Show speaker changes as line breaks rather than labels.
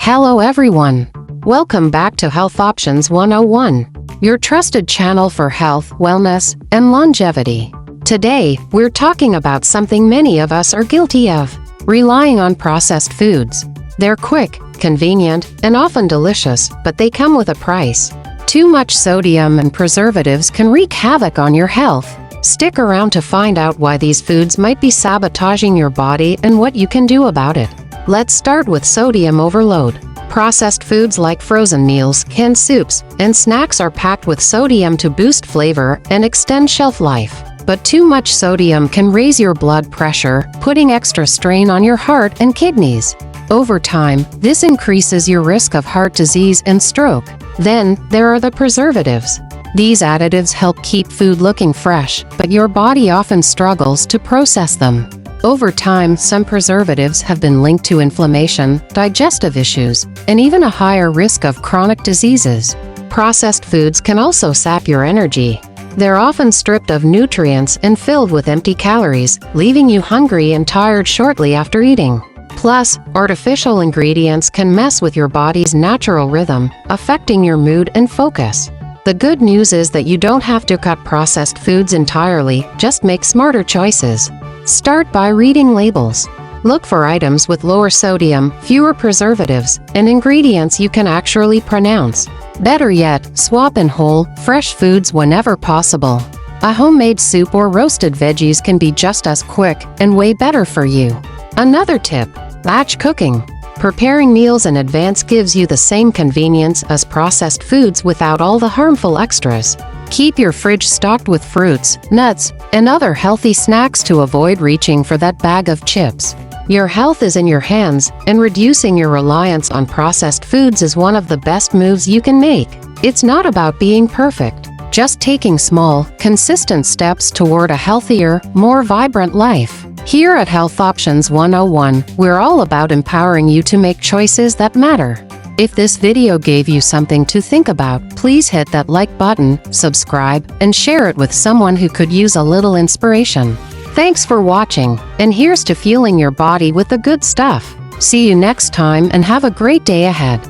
Hello everyone. Welcome back to Health Options 101, your trusted channel for health, wellness, and longevity. Today, we're talking about something many of us are guilty of: relying on processed foods. They're quick, convenient, and often delicious, but they come with a price. Too much sodium and preservatives can wreak havoc on your health. Stick around to find out why these foods might be sabotaging your body and what you can do about it. Let's start with sodium overload. Processed foods like frozen meals, canned soups, and snacks are packed with sodium to boost flavor and extend shelf life. But too much sodium can raise your blood pressure, putting extra strain on your heart and kidneys. Over time, this increases your risk of heart disease and stroke. Then, there are the preservatives. These additives help keep food looking fresh, but your body often struggles to process them. Over time, some preservatives have been linked to inflammation, digestive issues, and even a higher risk of chronic diseases. Processed foods can also sap your energy. They're often stripped of nutrients and filled with empty calories, leaving you hungry and tired shortly after eating. Plus, artificial ingredients can mess with your body's natural rhythm, affecting your mood and focus. The good news is that you don't have to cut processed foods entirely, just make smarter choices. Start by reading labels. Look for items with lower sodium, fewer preservatives, and ingredients you can actually pronounce. Better yet, swap in whole, fresh foods whenever possible. A homemade soup or roasted veggies can be just as quick and way better for you. Another tip: batch cooking. Preparing meals in advance gives you the same convenience as processed foods without all the harmful extras. Keep your fridge stocked with fruits, nuts, and other healthy snacks to avoid reaching for that bag of chips. Your health is in your hands, and reducing your reliance on processed foods is one of the best moves you can make. It's not about being perfect, just taking small, consistent steps toward a healthier, more vibrant life. Here at Health Options 101, we're all about empowering you to make choices that matter. If this video gave you something to think about, please hit that like button, subscribe, and share it with someone who could use a little inspiration. Thanks for watching, and here's to fueling your body with the good stuff. See you next time and have a great day ahead.